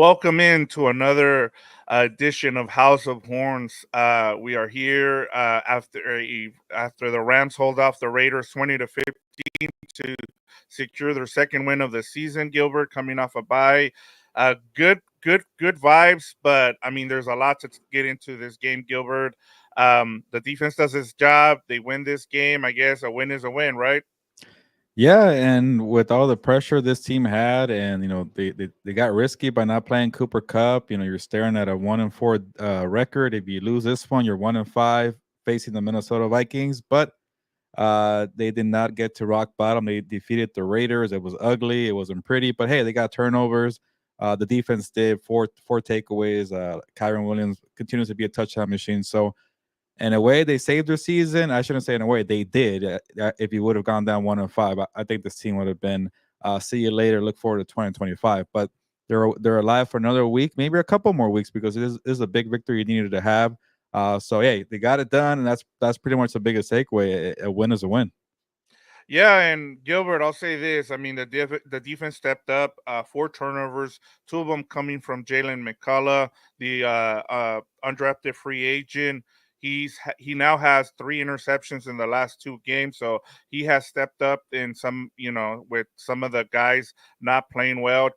welcome in to another edition of House of Horns. We are here after the Rams hold off the Raiders 20-15 to secure their second win of the season. Gilbert coming off a bye. Good vibes, but I mean, there's a lot to get into this game, Gilbert. The defense does its job. They win this game. I guess a win is a win, right? Yeah, and with all the pressure this team had, and they got risky by not playing Cooper Cup. You're staring at a 1-4 record. If you lose this one, you're 1-5 facing the Minnesota Vikings. But they did not get to rock bottom. They defeated the Raiders. It was ugly. It wasn't pretty. But hey, they got turnovers. The defense did four takeaways. Kyren Williams continues to be a touchdown machine. So in a way, they saved their season. I shouldn't say in a way they did. If you would have gone down 1-5, I think this team would have been see you later. Look forward to 2025. But they're alive for another week, maybe a couple more weeks, because it is a big victory you needed to have. So yeah, they got it done, and that's pretty much the biggest takeaway. A win is a win. Yeah, and Gilbert, I'll say this. I mean, the defense stepped up. Four turnovers, two of them coming from Jalen McCullough, the undrafted free agent. He now has three interceptions in the last two games, so he has stepped up in some, with some of the guys not playing well.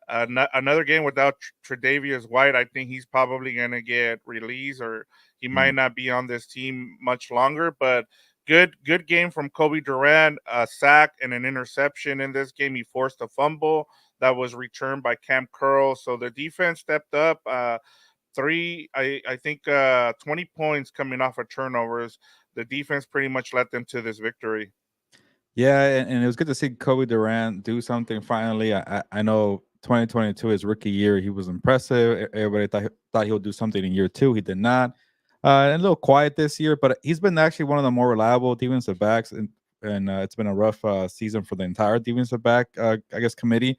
Another game without Tre'Davious White, I think he's probably going to get released, or he might not be on this team much longer. But good game from Kobe Durant, a sack and an interception in this game. He forced a fumble that was returned by Cam Curl. So the defense stepped up. I think 20 points coming off of turnovers. The defense pretty much led them to this victory. Yeah, and it was good to see Kobe Durant do something finally. I know 2022, his rookie year, he was impressive. Everybody thought he would do something in year two. He did not. And a little quiet this year, but he's been actually one of the more reliable defensive backs, and it's been a rough season for the entire defensive back, I guess, committee.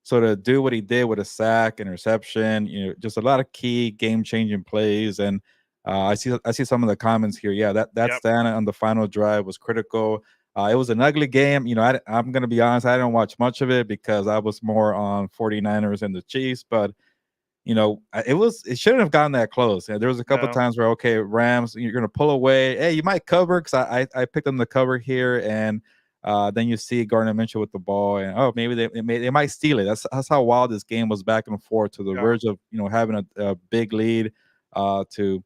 So to do what he did with a sack, interception, just a lot of key game-changing plays, and I see some of the comments here. Yeah, that Yep. stand on the final drive was critical. It was an ugly game. I'm going to be honest, I didn't watch much of it because I was more on 49ers and the Chiefs, but it shouldn't have gotten that close. There was a couple No. times where, okay, Rams, you're going to pull away. Hey, you might cover, because I picked them to cover here, and then you see Gardner Minshew with the ball, and maybe they might steal it. That's how wild this game was, back and forth, to the Yeah. verge of having a big lead, to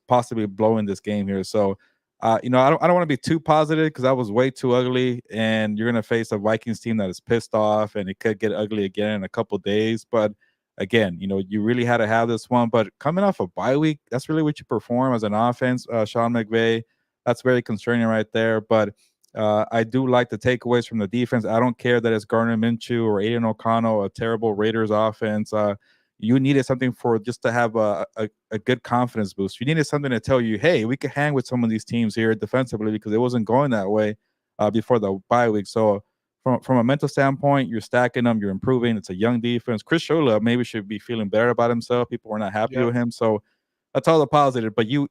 possibly blowing this game here. So I don't want to be too positive, because that was way too ugly, and you're going to face a Vikings team that is pissed off, and it could get ugly again in a couple days. But again, you really had to have this one. But coming off a bye week, that's really what you perform as an offense, Sean McVay. That's very concerning right there. But I do like the takeaways from the defense. I don't care that it's Gardner Minshew or Aiden O'Connell, a terrible Raiders offense. You needed something for just to have a good confidence boost. You needed something to tell you, hey, we could hang with some of these teams here defensively, because it wasn't going that way before the bye week. So from a mental standpoint, you're stacking them, you're improving. It's a young defense. Chris Shola maybe should be feeling better about himself. People were not happy Yep. with him. So that's all the positive. But you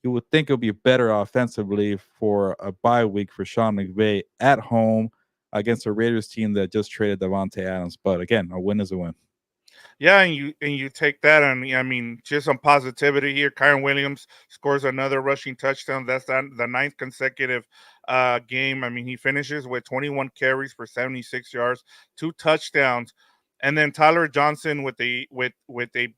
would think it would be better offensively for a bye week for Sean McVay at home against a Raiders team that just traded Devontae Adams. But again, a win is a win. Yeah, and you take that, and I mean, just some positivity here. Kyren Williams scores another rushing touchdown. That's the ninth consecutive game. I mean, he finishes with 21 carries for 76 yards, two touchdowns, and then Tyler Johnson with a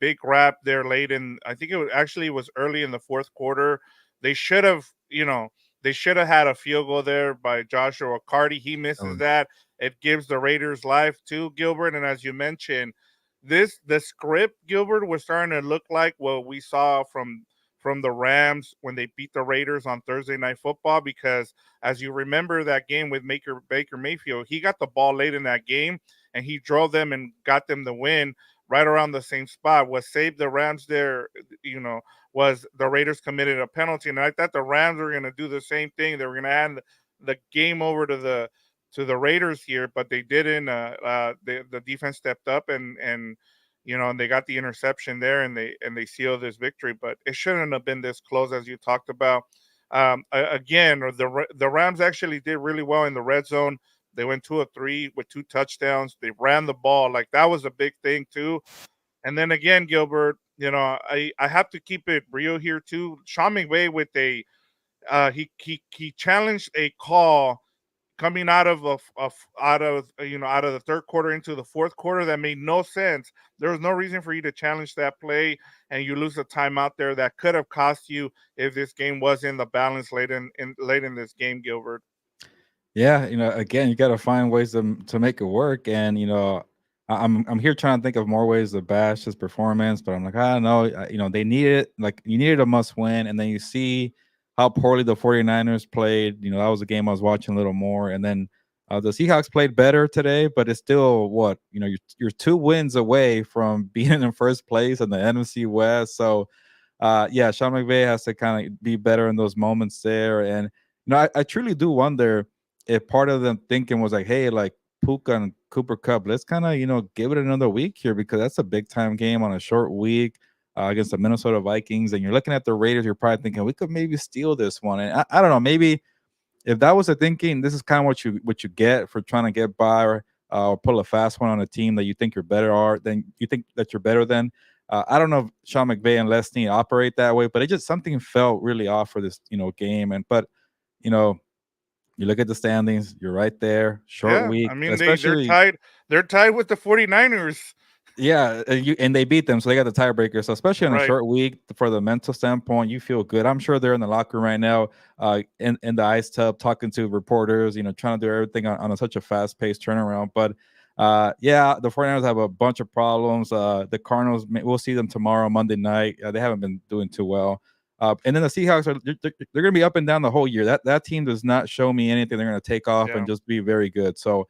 big wrap there late in. I think it was early in the fourth quarter. They should have, they should have had a field goal there by Joshua Carty. He misses Oh, that. It gives the Raiders life too, Gilbert. And as you mentioned, the script, Gilbert, was starting to look like what we saw from the Rams when they beat the Raiders on Thursday Night Football. Because as you remember that game with Baker Mayfield, he got the ball late in that game, and he drove them and got them the win right around the same spot. What saved the Rams there, was the Raiders committed a penalty, and I thought the Rams were going to do the same thing. They were going to hand the game over to the Raiders here, but they didn't. The defense stepped up, and they got the interception there, and they sealed this victory. But it shouldn't have been this close, as you talked about. Again, the Rams actually did really well in the red zone. They went 2 of 3 with 2 touchdowns. They ran the ball. Like that was a big thing too. And then again, Gilbert, I have to keep it real here too. Sean McVay with a he challenged a call coming out of out of out of the third quarter into the fourth quarter that made no sense. There was no reason for you to challenge that play, and you lose a timeout there that could have cost you if this game was in the balance late in this game, Gilbert. Yeah, again, you got to find ways to make it work, and I'm here trying to think of more ways to bash his performance, but I'm like, I don't know, they need it, like you needed a must win, and then you see how poorly the 49ers played. That was a game I was watching a little more, and then the Seahawks played better today, but it's still what you're 2 wins away from being in first place in the NFC West, so yeah, Sean McVay has to kind of be better in those moments there, and I truly do wonder if part of them thinking was like, hey, like Puka and Cooper Cup, let's kind of, give it another week here because that's a big time game on a short week against the Minnesota Vikings. And you're looking at the Raiders, you're probably thinking we could maybe steal this one. And I don't know, maybe if that was the thinking, this is kind of what you get for trying to get by or pull a fast one on a team that you think you're better are than you think that you're better than. I don't know if Sean McVay and Lesney operate that way, but it just something felt really off for this, game. But you know, you look at the standings, you're right there, short Yeah, week, I mean they're especially tied. They're tied with the 49ers. yeah, and they beat them, so they got the tiebreaker. So especially on a Right. short week, for the mental standpoint, you feel good. I'm sure they're in the locker room right now, in the ice tub, talking to reporters, trying to do everything on such a fast paced turnaround. But yeah, the 49ers have a bunch of problems. The Cardinals, we'll see them tomorrow, Monday night. They haven't been doing too well. And then the Seahawks they're going to be up and down the whole year. That team does not show me anything. They're going to take off and Yeah. just be very good. So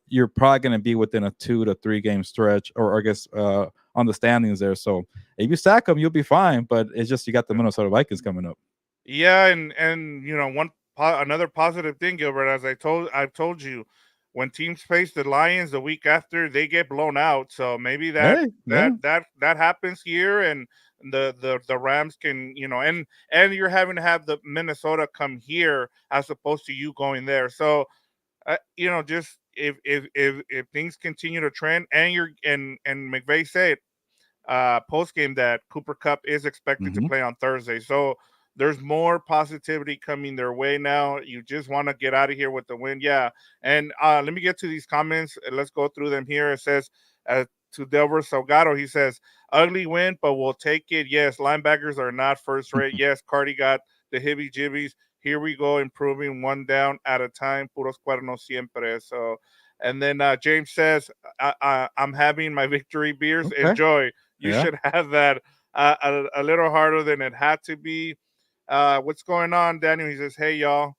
you're probably going to be within a 2 to 3 game stretch, or I guess on the standings there. So if you stack them, you'll be fine. But it's just you got the Minnesota Vikings coming up. Yeah, and another positive thing, Gilbert, as I've told you, when teams face the Lions the week after, they get blown out. So maybe that Hey, yeah, that that that happens here, and the Rams can and you're having to have the Minnesota come here as opposed to you going there. So just if things continue to trend, and you're and McVay said post game that Cooper Cup is expected to hmm play on Thursday. So there's more positivity coming their way now. You just want to get out of here with the win. Yeah. And let me get to these comments. Let's go through them here. It says to Delver Salgado, he says, ugly win, but we'll take it. Yes, linebackers are not first rate. Yes, Cardi got the hibby jibbies. Here we go, improving one down at a time. Puros cuernos siempre. So, and then James says, I'm having my victory beers. okay, Enjoy. You yeah, should have that a little harder than it had to be. What's going on, Daniel? He says, "Hey y'all."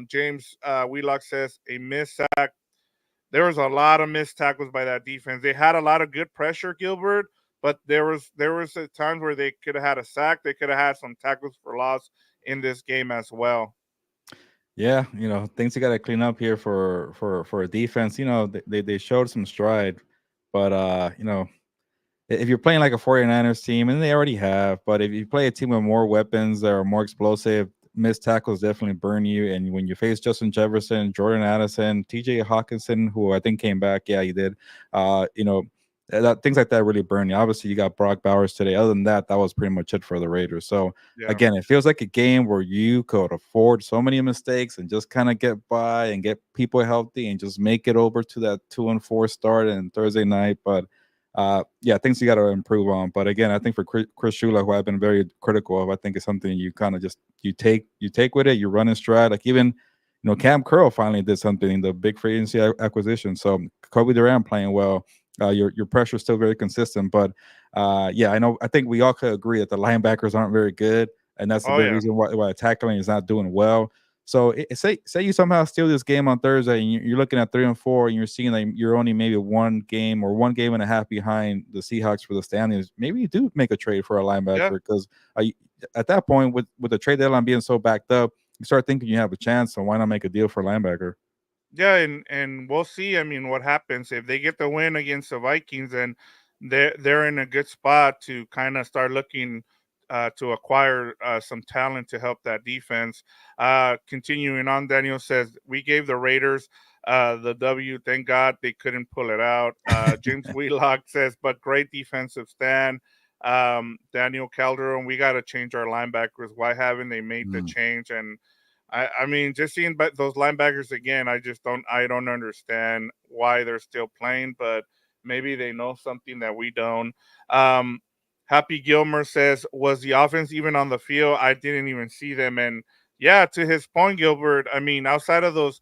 James Wheelock says a missed sack. There was a lot of missed tackles by that defense. They had a lot of good pressure, Gilbert, but there was times where they could have had a sack. They could have had some tackles for loss in this game as well. yeah. Things you got to clean up here for a defense. They showed some stride, but if you're playing like a 49ers team, and they already have, but if you play a team with more weapons that are more explosive, missed tackles definitely burn you. And when you face Justin Jefferson, Jordan Addison, TJ Hawkinson, who I think came back, yeah, he did. Things like that really burn you. Obviously, you got Brock Bowers today. Other than that, that was pretty much it for the Raiders. So Yeah, again, it feels like a game where you could afford so many mistakes and just kind of get by and get people healthy and just make it over to that 2-4 start and Thursday night. But yeah, things you got to improve on. But again, I think for Chris Shula, who I've been very critical of, I think it's something you kind of just you take with it, you run in stride. Like even Cam Curl finally did something in the big free agency acquisition. So Kobe Durant playing well. Your pressure is still very consistent, but yeah, I think we all could agree that the linebackers aren't very good, and that's the oh big yeah, reason why tackling is not doing well. So say you somehow steal this game on Thursday, and you're looking at 3-4, and you're seeing like you're only maybe 1 game or 1.5 games behind the Seahawks for the standings. Maybe you do make a trade for a yeah. linebacker because at that point, with the trade deadline being so backed up, you start thinking you have a chance. So why not make a deal for a linebacker? Yeah, and we'll see. I mean, what happens if they get the win against the Vikings, and they're in a good spot to kind of start looking to acquire some talent to help that defense. Continuing on, Daniel says we gave the Raiders the W. Thank God they couldn't pull it out. James Wheelock says, but great defensive stand. Daniel Calderon, we got to change our linebackers. Why haven't they made the Mm. change? And I mean, just seeing those linebackers again, I don't understand why they're still playing, but maybe they know something that we don't. Um, Happy Gilmer says, was the offense even on the field? I didn't even see them. And yeah, to his point, Gilbert, I mean, outside of those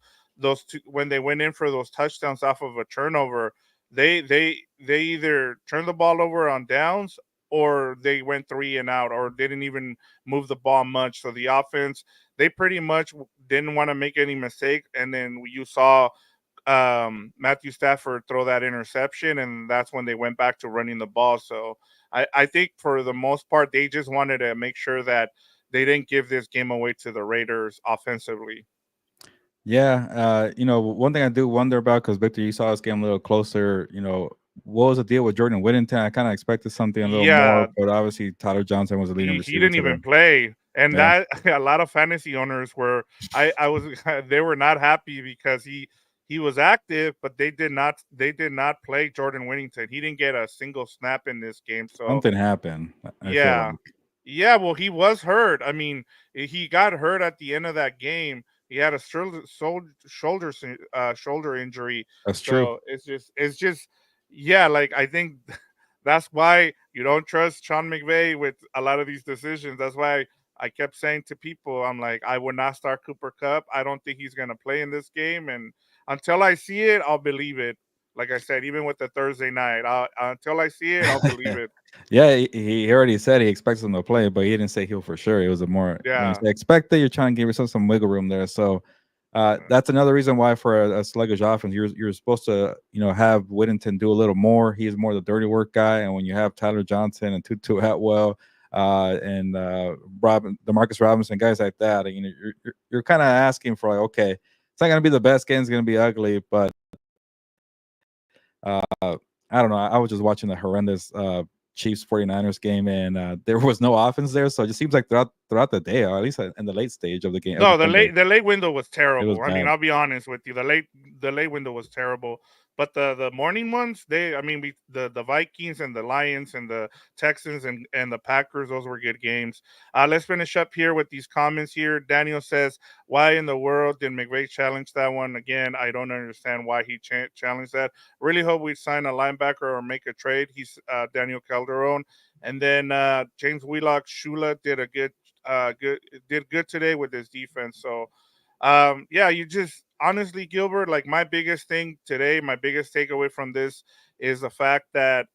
two, when they went in for those touchdowns off of a turnover, they either turned the ball over on downs or they went three and out or didn't even move the ball much. So the offense, they pretty much didn't want to make any mistake. And then you saw Matthew Stafford throw that interception, and that's when they went back to running the ball. So I think for the most part, they just wanted to make sure that they didn't give this game away to the Raiders offensively. Yeah, one thing I do wonder about, because Victor, you saw this game a little closer. What was the deal with Jordan Whittington? I kind of expected something a little more, Yeah, but obviously Tyler Johnson was the leading he receiver didn't today. even play, and Yeah, that a lot of fantasy owners were I was they were not happy because he was active, but they did not play Jordan Whittington. He didn't get a single snap in this game, so something happened. I feel yeah. like Yeah, well, he was hurt. I mean, he got hurt at the end of that game. He had a shoulder injury. that's true. So it's just yeah, like I think that's why you don't trust Sean McVay with a lot of these decisions. That's why I kept saying to people, I'm like, I would not start Cooper Cup. I don't think he's gonna play in this game, and until I see it, I'll believe it. Like I said, even with the Thursday night, until I see it, I'll believe it. Yeah, he already said he expects him to play, but he didn't say he'll for sure. It was a more when you Yeah. say expected, you're trying to give yourself some wiggle room there. So that's another reason why for a sluggish offense, you're supposed to have Whittington do a little more. He's more the dirty work guy, and when you have Tyler Johnson and Tutu Atwell and Demarcus Robinson, guys like that, you're kind of asking for like, okay, it's not gonna be the best game, it's gonna be ugly, but uh, I don't know. I was just watching the horrendous Chiefs 49ers game, and there was no offense there. So it just seems like throughout the day, or at least in the late stage of the game of the No, game, the late window was it was terrible. I mean, bad. I'll be honest with you. The late window was terrible. But the morning ones, I mean, the Vikings and the Lions and the Texans and the Packers, those were good games. Let's finish up here with these comments here. Daniel says, "Why in the world did McVay challenge that one again? I don't understand why he challenged that. Really hope we sign a linebacker or make a trade." He's Daniel Calderon, and then James Wheelock Shula did good today with his defense. So yeah, you just honestly, Gilbert, like my biggest thing today, my biggest takeaway from this is the fact that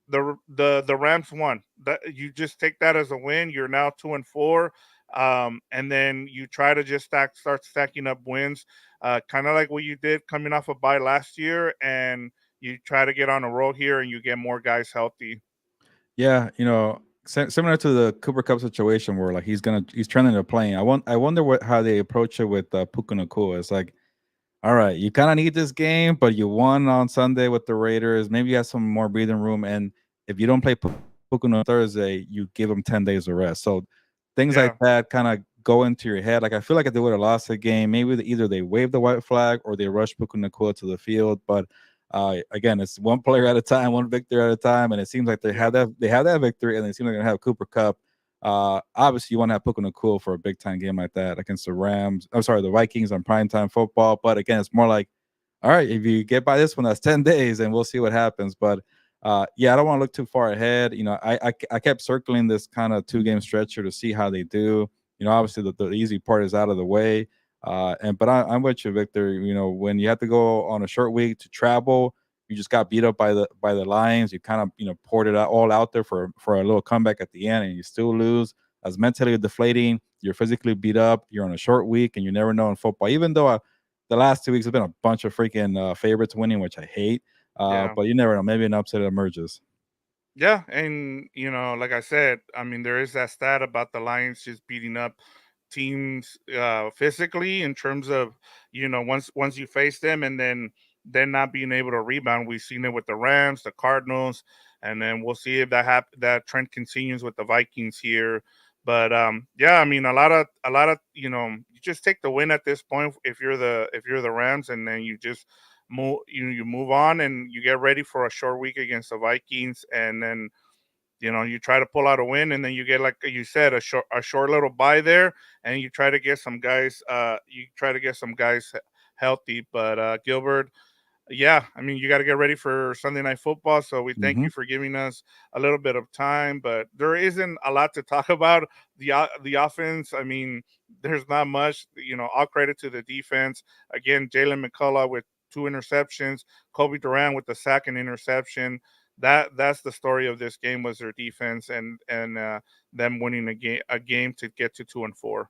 the Rams won. That you just take that as a win. You're now 2-4. And then you try to just start stacking up wins, kind of like what you did coming off a bye last year, and you try to get on a roll here, and you get more guys healthy. Yeah, similar to the Cooper Cup situation where like he's trending to playing. I wonder how they approach it with Puka Nacua. It's like, all right, you kind of need this game, but you won on Sunday with the Raiders. Maybe you have some more breathing room, and if you don't play Puka on Thursday, you give them 10 days of rest. So things like Yeah, that kind of go into your head. Like I feel like if they would have lost the game, maybe either they waved the white flag or they rushed Puka Nacua to the field. But again, it's one player at a time, one victory at a time, and it seems like yeah, they have that victory, and they seem like they're gonna have Cooper Cup. Obviously, you want to have Puka Nacua for a big time game like that against the Rams. I'm sorry, the Vikings on primetime football. But again, it's more like, all right, if you get by this one, that's 10 days, and we'll see what happens. But yeah, I don't want to look too far ahead. I kept circling this kind of 2 game stretcher to see how they do. Obviously the easy part is out of the way. But I'm with you, Victor. When you have to go on a short week to travel, you just got beat up by the Lions. You kind of poured it all out there for a little comeback at the end, and you still lose. That's mentally deflating. You're physically beat up. You're on a short week, and you never know in football. Even though the last 2 weeks have been a bunch of freaking favorites winning, which I hate. yeah. But you never know. Maybe an upset emerges. Yeah, and like I said, I mean, there is that stat about the Lions just beating up teams physically in terms of once you face them and then not being able to rebound. We've seen it with the Rams, the Cardinals, and then we'll see if that trend continues with the Vikings here. But yeah, I mean, a lot of you just take the win at this point if you're the Rams, and then you just you move on and you get ready for a short week against the Vikings, and then you try to pull out a win, and then you get, like you said, a short little bye there, and you try to get some guys healthy. But Gilbert, yeah, I mean, you got to get ready for Sunday Night Football. So we thank Hmm. you for giving us a little bit of time, but there isn't a lot to talk about. The offense, I mean, there's not much. All credit to the defense. Again, Jalen McCullough with two interceptions, Kobe Durant with the second interception. That's the story of this game, was their defense, and them winning a game to get to 2-4.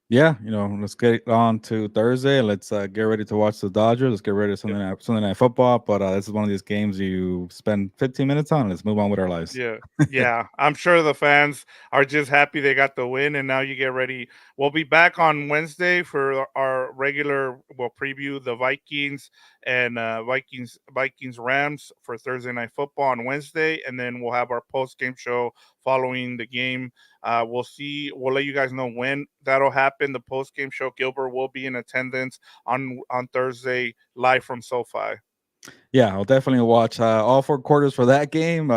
Yeah, let's get on to Thursday. Let's get ready to watch the Dodgers. Let's get ready to Sunday night football. But this is one of these games you spend 15 minutes on. Let's move on with our lives. Yeah. Yeah. I'm sure the fans are just happy they got the win, and now you get ready. We'll be back on Wednesday for our regular, we'll preview the Vikings and Vikings Rams for Thursday Night Football on Wednesday, and then we'll have our post game show following the game. We'll let you guys know when that'll happen. The post game show, Gilbert will be in attendance on Thursday live from SoFi. Yeah, I'll definitely watch all four quarters for that game.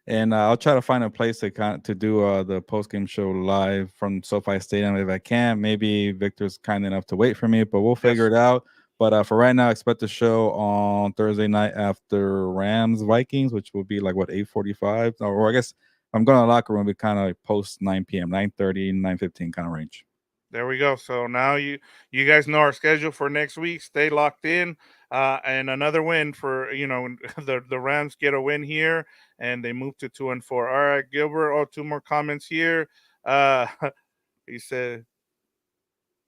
And I'll try to find a place to do the post game show live from SoFi Stadium if I can. Maybe Victor's kind enough to wait for me, but we'll figure Yes. it out. But for right now, expect the show on Thursday night after Rams Vikings, which will be like what 8:45, or I guess I'm going to the locker room. We kind of like post 9 p.m., 9:30, 9:15 kind of range. There we go. So now you guys know our schedule for next week. Stay locked in. And another win for the Rams get a win here, and they move to 2-4. All right, Gilbert. Oh, two more comments here. Uh, he said,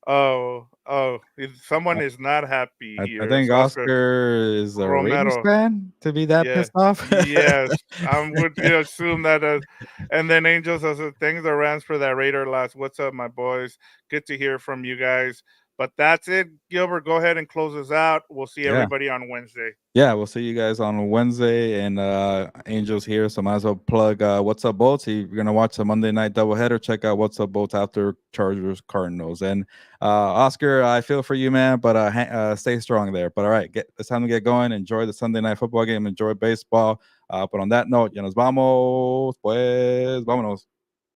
someone I, is not happy I here. think It's Oscar Oscar is a Raiders Romero. fan to be that Yeah. pissed off. Yes. I would assume that. And then Angels says, thanks the Rams for that Raider loss. What's up, my boys? Good to hear from you guys. But that's it. Gilbert, go ahead and close us out. We'll see Yeah. everybody on Wednesday. Yeah, we'll see you guys on Wednesday. And Angels here, so might as well plug What's Up Bolts. If you're gonna watch the Monday night doubleheader, check out What's Up Bolts after Chargers Cardinals. And Oscar, I feel for you, man, but stay strong there. But all right, it's time to get going. Enjoy the Sunday night football game. Enjoy baseball. But on that note, ya nos vamos, pues, vámonos.